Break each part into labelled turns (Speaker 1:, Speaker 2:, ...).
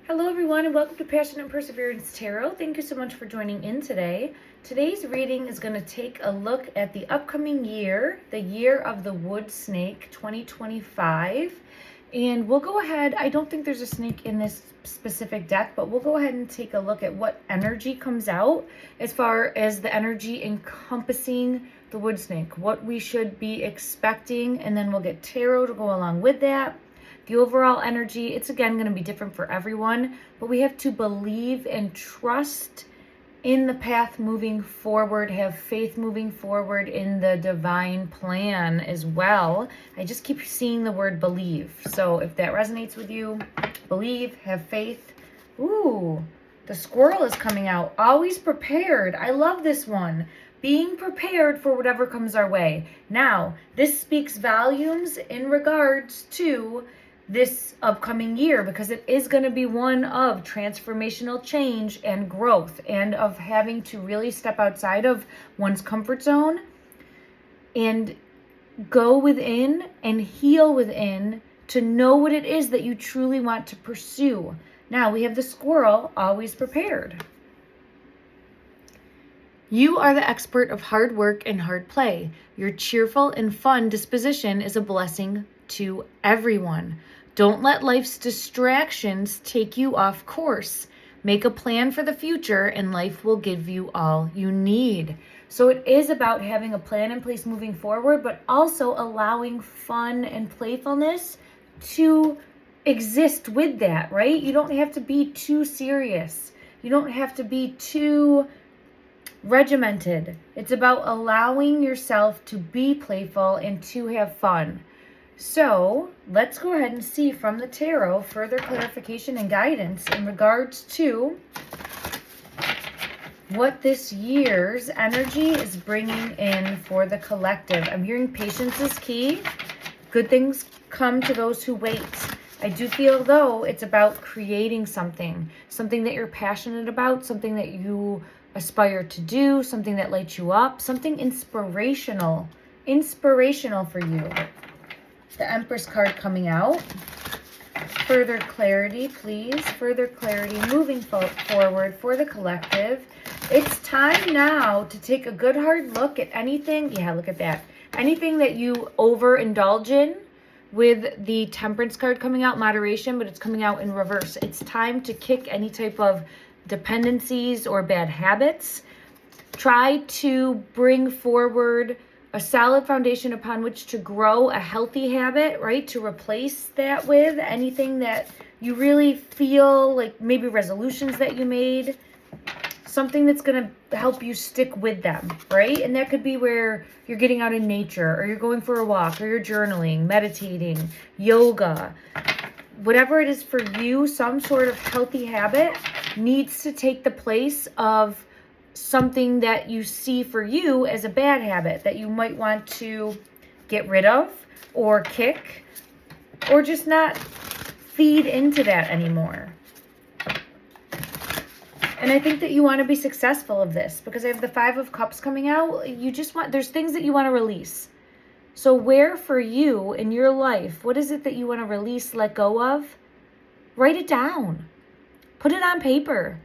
Speaker 1: Hello everyone and welcome to Passion and Perseverance Tarot. Thank you so much for joining in today. Today's reading is going to take a look at the upcoming year, the year of the wood snake 2025. And we'll go ahead, I don't think there's a snake in this specific deck, but we'll go ahead and take a look at what energy comes out as far as the energy encompassing the wood snake, what we should be expecting, and then we'll get tarot to go along with that. The overall energy, it's again going to be different for everyone, but we have to believe and trust in the path moving forward, have faith moving forward in the divine plan as well. I just keep seeing the word believe. So if that resonates with you, believe, have faith. Ooh, the squirrel is coming out. Always prepared. I love this one. Being prepared for whatever comes our way. Now, this speaks volumes in regards to this upcoming year, because it is going to be one of transformational change and growth, and of having to really step outside of one's comfort zone and go within and heal within to know what it is that you truly want to pursue. Now we have the squirrel, always prepared. You are the expert of hard work and hard play. Your cheerful and fun disposition is a blessing to everyone. Don't let life's distractions take you off course. Make a plan for the future and life will give you all you need. So it is about having a plan in place moving forward, but also allowing fun and playfulness to exist with that, right? You don't have to be too serious. You don't have to be too regimented. It's about allowing yourself to be playful and to have fun. So let's go ahead and see from the tarot further clarification and guidance in regards to what this year's energy is bringing in for the collective. I'm hearing patience is key. Good things come to those who wait. I do feel, though, it's about creating something that you're passionate about, something that you aspire to do, something that lights you up, something inspirational for you. The Empress card coming out. Further clarity, please. Further clarity moving forward for the collective. It's time now to take a good hard look at anything. Yeah, look at that. Anything that you overindulge in, with the Temperance card coming out, moderation, but it's coming out in reverse. It's time to kick any type of dependencies or bad habits. Try to bring forward a solid foundation upon which to grow a healthy habit, right? To replace that with anything that you really feel like, maybe resolutions that you made, something that's going to help you stick with them, right? And that could be where you're getting out in nature, or you're going for a walk, or you're journaling, meditating, yoga, whatever it is for you. Some sort of healthy habit needs to take the place of something that you see for you as a bad habit that you might want to get rid of or kick, or just not feed into that anymore. And I think that you want to be successful of this, because I have the Five of Cups coming out. You just want, there's things that you want to release. So where for you in your life, what is it that you want to release, let go of? Write it down. Put it on paper.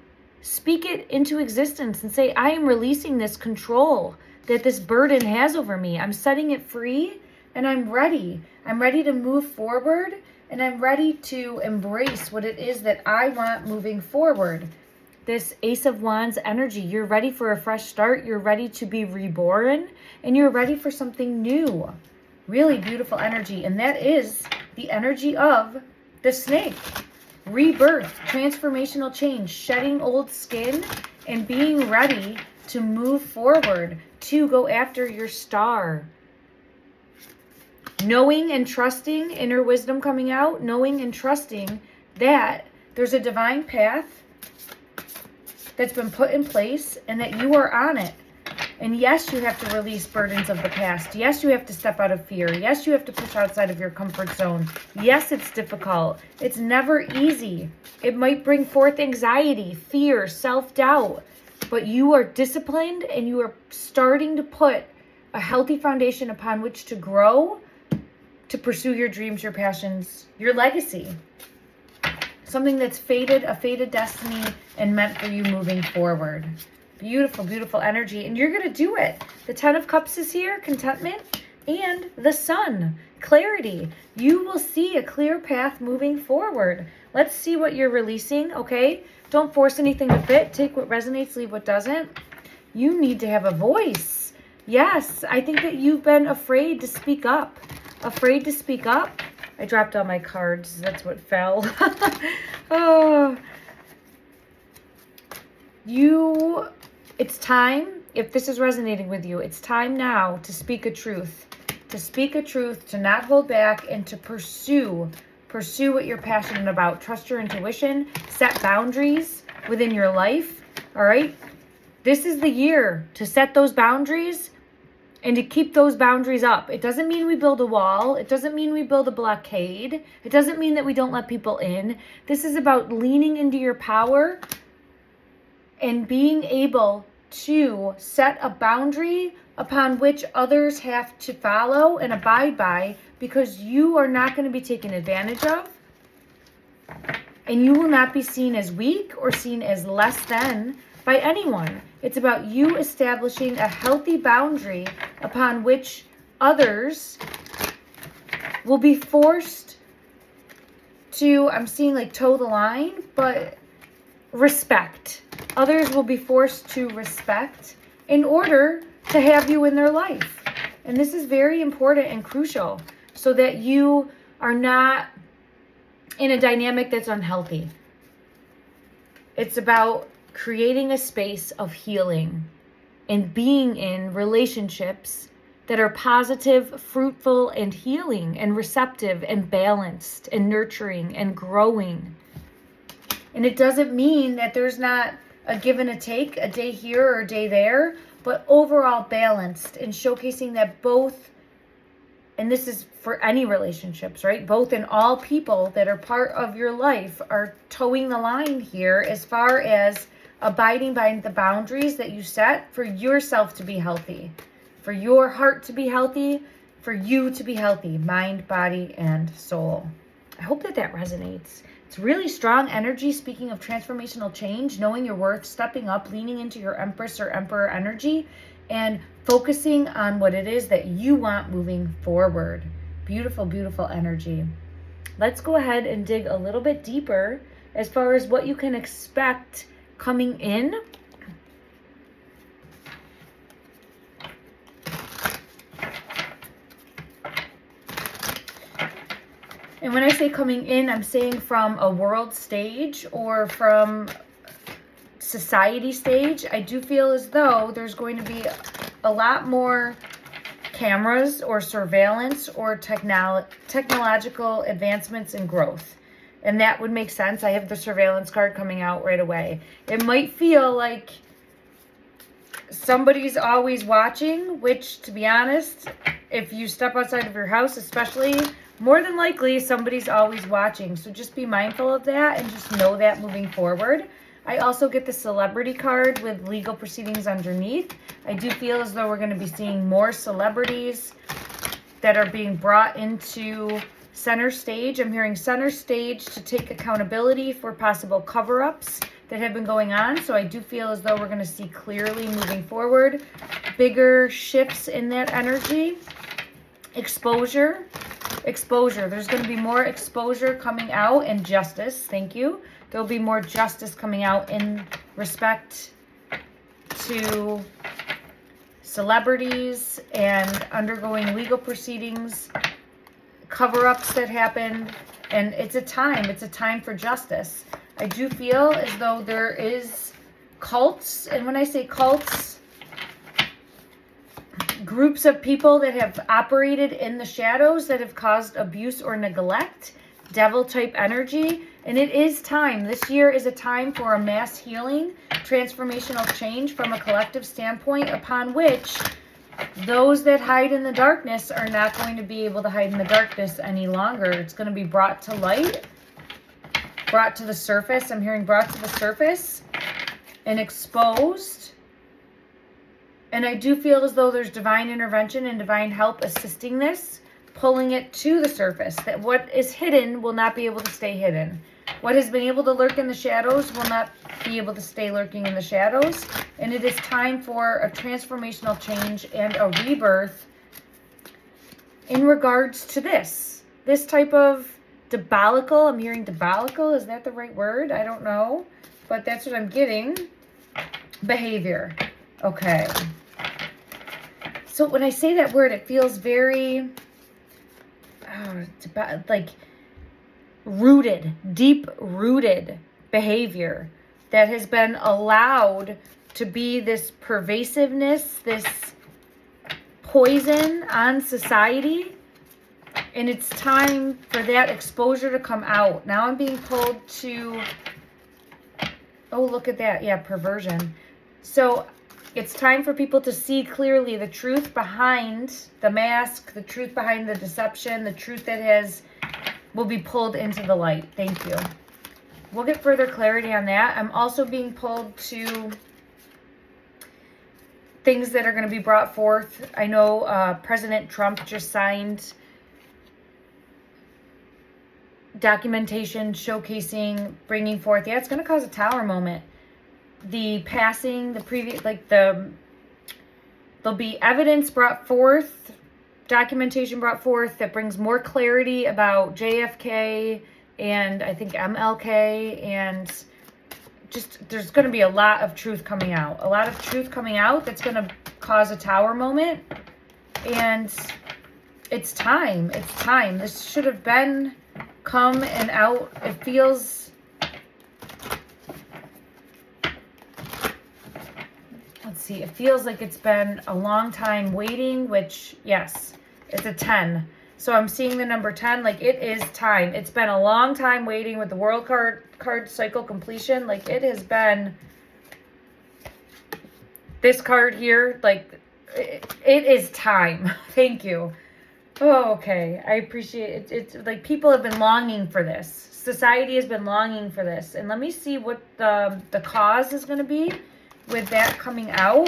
Speaker 1: Speak it into existence and say, I am releasing this control that this burden has over me. I'm setting it free and I'm ready. I'm ready to move forward, and I'm ready to embrace what it is that I want moving forward. This Ace of Wands energy, you're ready for a fresh start. You're ready to be reborn, and you're ready for something new. Really beautiful energy. And that is the energy of the snake. Rebirth, transformational change, shedding old skin, and being ready to move forward, to go after your star. Knowing and trusting, inner wisdom coming out, knowing and trusting that there's a divine path that's been put in place and that you are on it. And yes, you have to release burdens of the past. Yes, you have to step out of fear. Yes, you have to push outside of your comfort zone. Yes, it's difficult. It's never easy. It might bring forth anxiety, fear, self-doubt. But you are disciplined, and you are starting to put a healthy foundation upon which to grow, to pursue your dreams, your passions, your legacy. something that's fated, a fated destiny, and meant for you moving forward. Beautiful, beautiful energy. And you're going to do it. The 10 of Cups is here, contentment, and the Sun, clarity. You will see a clear path moving forward. Let's see what you're releasing, okay? Don't force anything to fit. Take what resonates, leave what doesn't. You need to have a voice. Yes, I think that you've been afraid to speak up. Afraid to speak up. I dropped all my cards. That's what fell. Oh. It's time, if this is resonating with you, it's time now to speak a truth. To speak a truth, to not hold back, and to pursue what you're passionate about. Trust your intuition. Set boundaries within your life. All right? This is the year to set those boundaries and to keep those boundaries up. It doesn't mean we build a wall. It doesn't mean we build a blockade. It doesn't mean that we don't let people in. This is about leaning into your power and being able to set a boundary upon which others have to follow and abide by, because you are not going to be taken advantage of, and you will not be seen as weak or seen as less than by anyone. It's about you establishing a healthy boundary upon which others will be forced to, I'm seeing like toe the line, but respect. Others will be forced to respect in order to have you in their life. And this is very important and crucial so that you are not in a dynamic that's unhealthy. It's about creating a space of healing and being in relationships that are positive, fruitful, and healing, and receptive, and balanced, and nurturing, and growing. And it doesn't mean that there's not a give and a take, a day here or a day there, but overall balanced, and showcasing that both, and this is for any relationships, right? Both and all people that are part of your life are towing the line here as far as abiding by the boundaries that you set for yourself to be healthy, for your heart to be healthy, for you to be healthy, mind, body, and soul. I hope that that resonates. It's really strong energy. Speaking of transformational change, knowing your worth, stepping up, leaning into your Empress or Emperor energy, and focusing on what it is that you want moving forward. Beautiful, beautiful energy. Let's go ahead and dig a little bit deeper as far as what you can expect coming in. And when I say coming in, I'm saying from a world stage or from society stage. I do feel as though there's going to be a lot more cameras or surveillance or technological advancements and growth. And that would make sense. I have the surveillance card coming out right away. It might feel like somebody's always watching, which, to be honest, if you step outside of your house especially, more than likely somebody's always watching. So just be mindful of that and just know that moving forward. I also get the celebrity card with legal proceedings underneath. I do feel as though we're going to be seeing more celebrities that are being brought into center stage. I'm hearing center stage to take accountability for possible cover-ups that have been going on. So I do feel as though we're going to see clearly moving forward, bigger shifts in that energy. Exposure. There's going to be more exposure coming out, and justice. Thank you. There'll be more justice coming out in respect to celebrities and undergoing legal proceedings, cover-ups that happened, and it's a time for justice. I do feel as though there is cults, and when I say cults, groups of people that have operated in the shadows that have caused abuse or neglect, devil type energy. And it is time. This year is a time for a mass healing, transformational change from a collective standpoint, upon which those that hide in the darkness are not going to be able to hide in the darkness any longer. It's going to be brought to light, brought to the surface. I'm hearing brought to the surface and exposed. And I do feel as though there's divine intervention and divine help assisting this, pulling it to the surface, that what is hidden will not be able to stay hidden. What has been able to lurk in the shadows will not be able to stay lurking in the shadows. And it is time for a transformational change and a rebirth in regards to this type of diabolical, I'm hearing diabolical, is that the right word? I don't know, but that's what I'm getting, behavior. Okay. So when I say that word, it feels very, it's about, like, rooted, deep-rooted behavior that has been allowed to be this pervasiveness, this poison on society. And it's time for that exposure to come out. Now I'm being pulled to, oh, look at that. Yeah, perversion. So it's time for people to see clearly the truth behind the mask, the truth behind the deception, the truth that will be pulled into the light. Thank you. We'll get further clarity on that. I'm also being pulled to things that are going to be brought forth. I know President Trump just signed documentation showcasing, bringing forth. Yeah, it's going to cause a tower moment. The passing, the previous, like there'll be evidence brought forth, documentation brought forth that brings more clarity about JFK and I think MLK, and just there's going to be a lot of truth coming out. A lot of truth coming out that's going to cause a tower moment. And it's time. It's time. This should have been come and out. It feels, let's see, it feels like it's been a long time waiting, which, yes, it's a 10. So I'm seeing the number 10, like it is time. It's been a long time waiting with the world card cycle completion. Like it has been, this card here, like it is time. Thank you. Oh, okay. I appreciate it. It's like people have been longing for this. Society has been longing for this. And let me see what the cause is going to be with that coming out.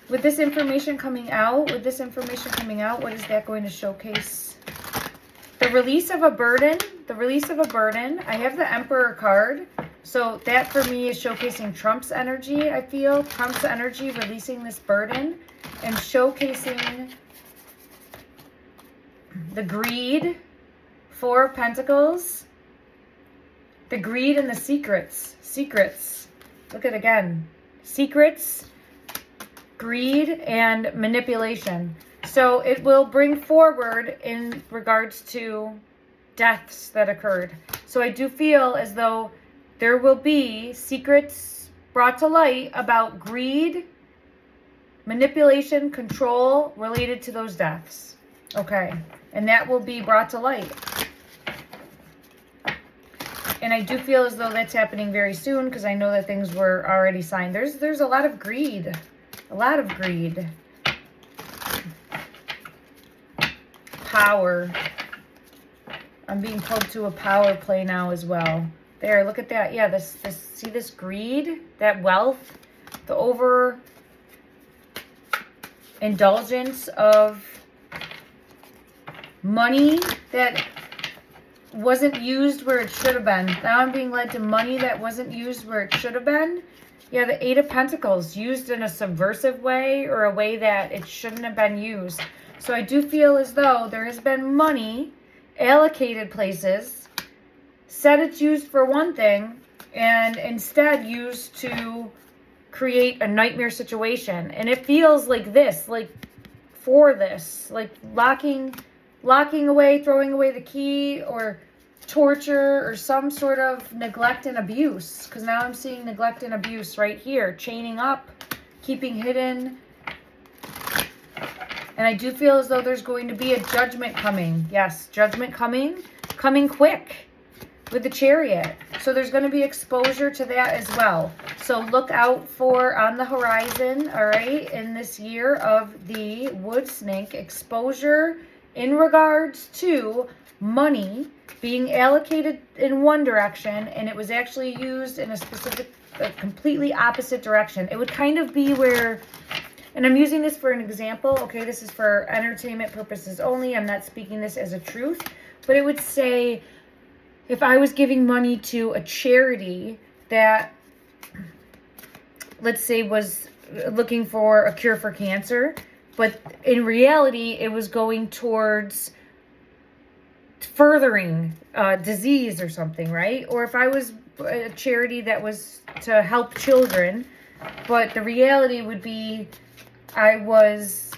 Speaker 1: With this information coming out, what is that going to showcase? The release of a burden. I have the Emperor card. So that for me is showcasing Trump's energy, I feel. Trump's energy releasing this burden and showcasing the greed, 4 of Pentacles, the greed and the secrets. Look at it again. Secrets, greed, and manipulation. So it will bring forward in regards to deaths that occurred. So I do feel as though there will be secrets brought to light about greed, manipulation, control related to those deaths. Okay. And that will be brought to light. And I do feel as though that's happening very soon because I know that things were already signed. There's a lot of greed. A lot of greed. Power. I'm being pulled to a power play now as well. There, look at that. Yeah, see this greed, that wealth, the over indulgence of money that wasn't used where it should have been. Now I'm being led to money that wasn't used where it should have been. Yeah, the 8 of Pentacles, used in a subversive way or a way that it shouldn't have been used. So I do feel as though there has been money allocated places, said it's used for one thing, and instead used to create a nightmare situation. And it feels like this, like for this, like locking away, throwing away the key, or torture, or some sort of neglect and abuse. Because now I'm seeing neglect and abuse right here. Chaining up, keeping hidden. And I do feel as though there's going to be a judgment coming. Yes, judgment coming quick with the Chariot. So there's going to be exposure to that as well. So look out for on the horizon, all right, in this year of the Wood Snake, exposure in regards to money being allocated in one direction and it was actually used in a specific, completely opposite direction. It would kind of be where, and I'm using this for an example, okay, this is for entertainment purposes only, I'm not speaking this as a truth, but it would say, if I was giving money to a charity that, let's say, was looking for a cure for cancer, but in reality, it was going towards furthering disease or something, right? Or if I was a charity that was to help children, but the reality would be I was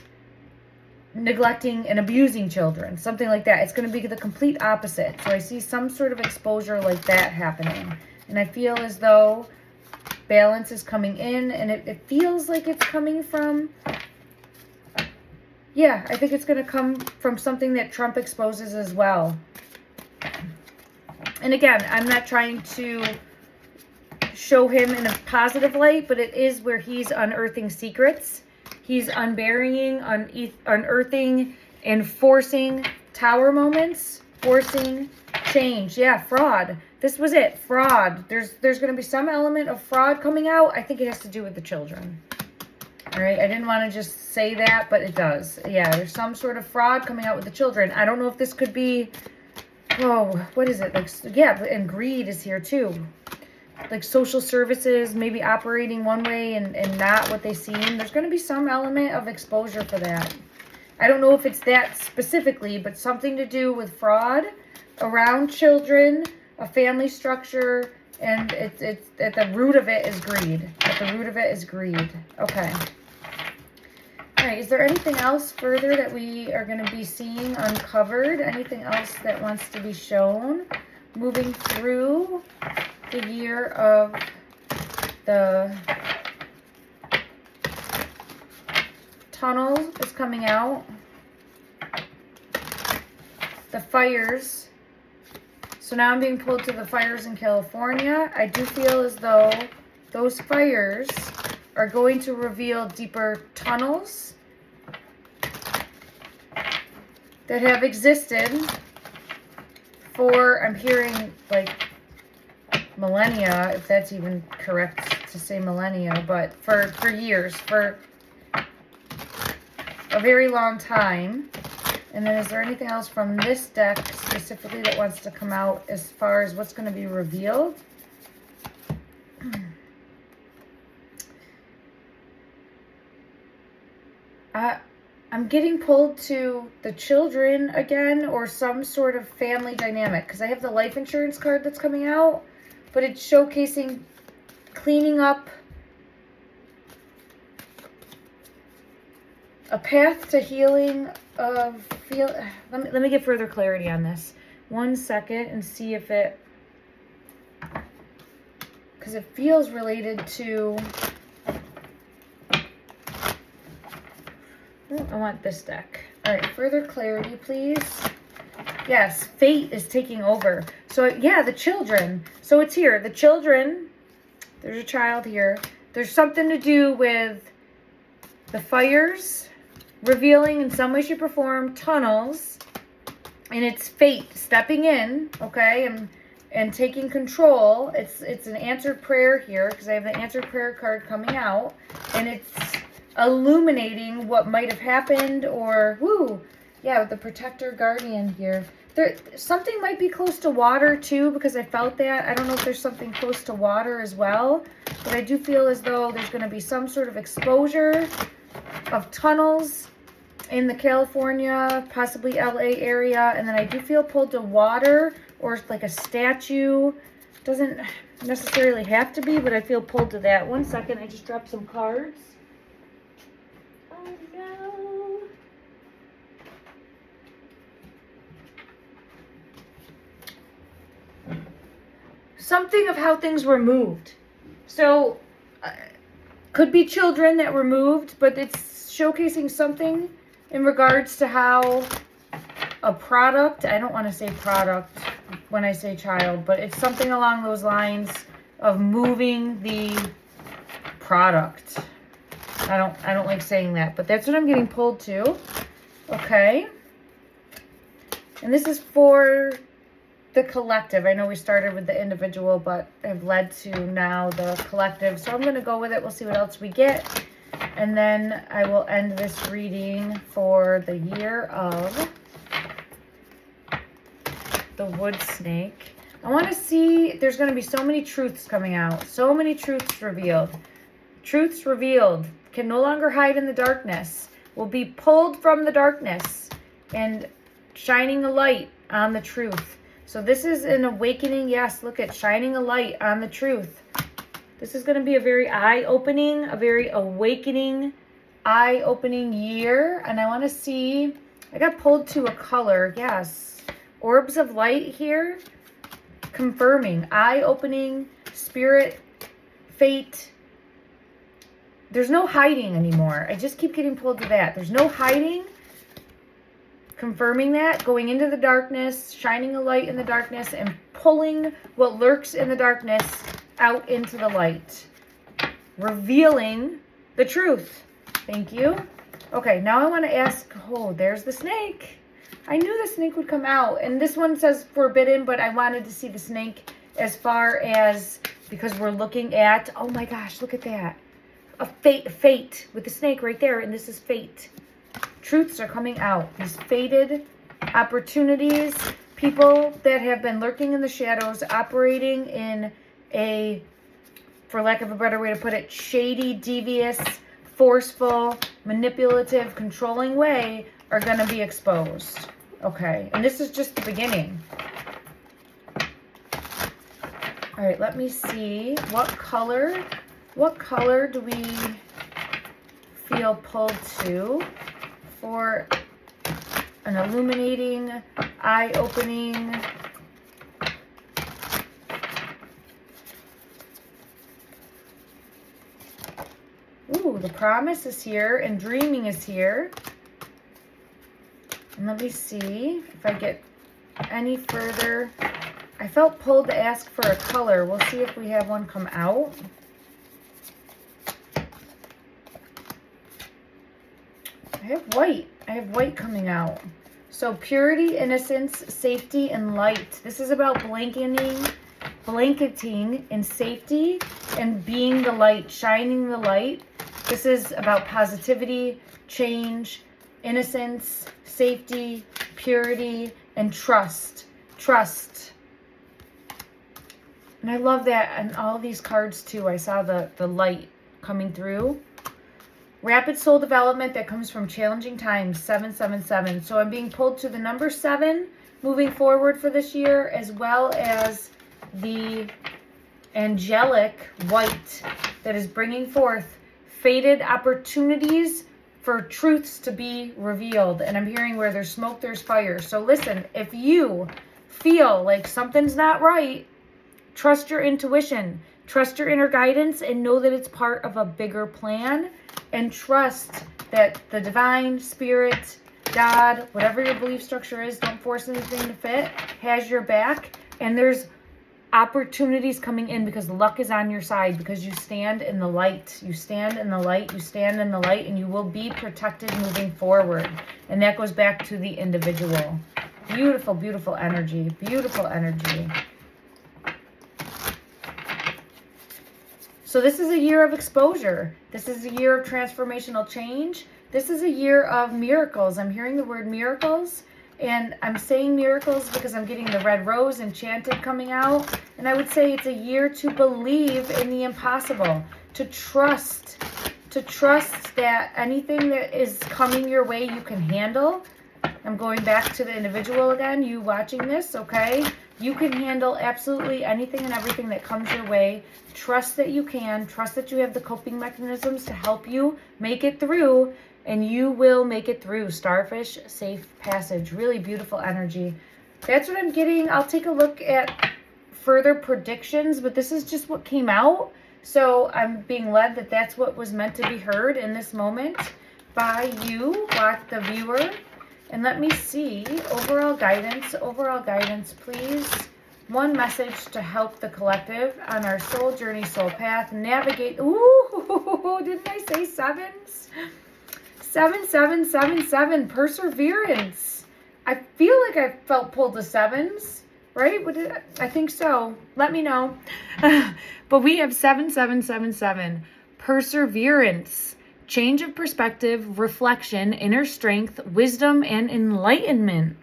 Speaker 1: neglecting and abusing children, something like that. It's going to be the complete opposite. So I see some sort of exposure like that happening. And I feel as though balance is coming in, and it feels like it's coming from, yeah, I think it's going to come from something that Trump exposes as well. And again, I'm not trying to show him in a positive light, but it is where he's unearthing secrets. He's unburying, unearthing, and forcing tower moments, forcing change. Yeah, fraud. This was it. Fraud. There's going to be some element of fraud coming out. I think it has to do with the children. All right. I didn't want to just say that, but it does. Yeah, there's some sort of fraud coming out with the children. I don't know if this could be, oh, what is it? Like, yeah, and greed is here too. Like social services, maybe operating one way and not what they seem. There's going to be some element of exposure for that. I don't know if it's that specifically, but something to do with fraud around children, a family structure, and it's at the root of it is greed. At the root of it is greed. Okay. All right. Is there anything else further that we are going to be seeing uncovered? Anything else that wants to be shown? Moving through the year of the tunnel is coming out. The fires. So now I'm being pulled to the fires in California. I do feel as though those fires are going to reveal deeper tunnels that have existed for, I'm hearing like millennia, if that's even correct to say millennia, but for years, for a very long time. And then is there anything else from this deck specifically that wants to come out as far as what's going to be revealed? I'm getting pulled to the children again, or some sort of family dynamic, because I have the life insurance card that's coming out, but it's showcasing cleaning up a path to healing of let me get further clarity on this. 1 second and see if it, because it feels related to, I want this deck. All right, further clarity, please. Yes, fate is taking over. So yeah, the children. So it's here, the children. There's a child here. There's something to do with the fires, revealing in some way, shape, or form tunnels, and it's fate stepping in, okay, and taking control. It's an answered prayer here, because I have the answered prayer card coming out, and it's illuminating what might have happened, or yeah, with the protector guardian here. Something might be close to water too, because I felt that. I don't know if there's something close to water as well, but I do feel as though there's going to be some sort of exposure of tunnels in the California, possibly LA area. And then I do feel pulled to water, or like a statue. Doesn't necessarily have to be, but I feel pulled to that. 1 second, I just dropped some cards. Oh no. Something of how things were moved. So, could be children that were moved, but it's showcasing something in regards to how a product, I don't want to say product when I say child, but it's something along those lines of moving the product. I don't like saying that, but that's what I'm getting pulled to. Okay. And this is for the collective. I know we started with the individual, but have led to now the collective. So I'm going to go with it. We'll see what else we get. And then I will end this reading for the year of the wood snake. I want to see, there's going to be so many truths coming out. So many truths revealed. Truths revealed can no longer hide in the darkness. Will be pulled from the darkness and shining a light on the truth. So this is an awakening. Yes, look at shining a light on the truth. This is going to be a very eye-opening, a very awakening, eye-opening year. And I want to see, I got pulled to a color. Yes. Orbs of light here. Confirming, eye-opening, spirit, fate. There's no hiding anymore. I just keep getting pulled to that. There's no hiding. Confirming that, going into the darkness, shining a light in the darkness, and pulling what lurks in the darkness out into the light. Revealing the truth. Thank you. Okay, now I want to ask, oh, there's the snake. I knew the snake would come out. And this one says forbidden, but I wanted to see the snake as far as, because we're looking at, oh my gosh, look at that. A fate with the snake right there, and this is fate. Truths are coming out. These fated opportunities, people that have been lurking in the shadows, operating in a, for lack of a better way to put it, shady, devious, forceful, manipulative, controlling way are going to be exposed. Okay, and this is just the beginning. All right, let me see. What color do we feel pulled to for an illuminating, eye-opening, ooh, the promise is here and dreaming is here. And let me see if I get any further. I felt pulled to ask for a color. We'll see if we have one come out. I have white. I have white coming out. So purity, innocence, safety, and light. This is about blanketing in safety and being the light, shining the light. This is about positivity, change, innocence, safety, purity, and trust. Trust. And I love that. And all these cards too. I saw the light coming through. Rapid soul development that comes from challenging times, 777. So I'm being pulled to the number 7 moving forward for this year, as well as the angelic white that is bringing forth fated opportunities for truths to be revealed. And I'm hearing where there's smoke, there's fire. So listen, if you feel like something's not right, trust your intuition, trust your inner guidance, and know that it's part of a bigger plan. And trust that the divine spirit, God, whatever your belief structure is, don't force anything to fit, has your back. And there's opportunities coming in because luck is on your side, because you stand in the light. You stand in the light. You stand in the light, and you will be protected moving forward. And that goes back to the individual. Beautiful, beautiful energy. Beautiful energy. So this is a year of exposure. This is a year of transformational change. This is a year of miracles. I'm hearing the word miracles, and I'm saying miracles because I'm getting the red rose enchanted coming out. And I would say it's a year to believe in the impossible, to trust that anything that is coming your way you can handle. I'm going back to the individual again, you watching this, okay? You can handle absolutely anything and everything that comes your way. Trust that you can. Trust that you have the coping mechanisms to help you make it through, and you will make it through. Starfish, safe passage. Really beautiful energy. That's what I'm getting. I'll take a look at further predictions, but this is just what came out. So I'm being led that that's what was meant to be heard in this moment by you, the viewer. And let me see, overall guidance, please. One message to help the collective on our soul journey, soul path, navigate. Ooh, didn't I say sevens? 7, perseverance. I feel like I felt pulled to sevens, right? I think so. Let me know. But we have 7, perseverance. Change of perspective, reflection, inner strength, wisdom, and enlightenment.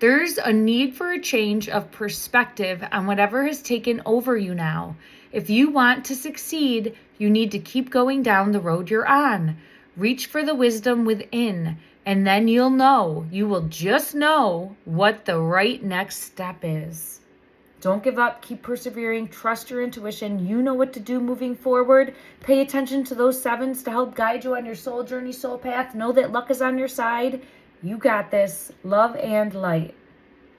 Speaker 1: There's a need for a change of perspective on whatever has taken over you now. If you want to succeed, you need to keep going down the road you're on. Reach for the wisdom within, and then you will just know what the right next step is. Don't give up. Keep persevering. Trust your intuition. You know what to do moving forward. Pay attention to those sevens to help guide you on your soul journey, soul path. Know that luck is on your side. You got this. Love and light.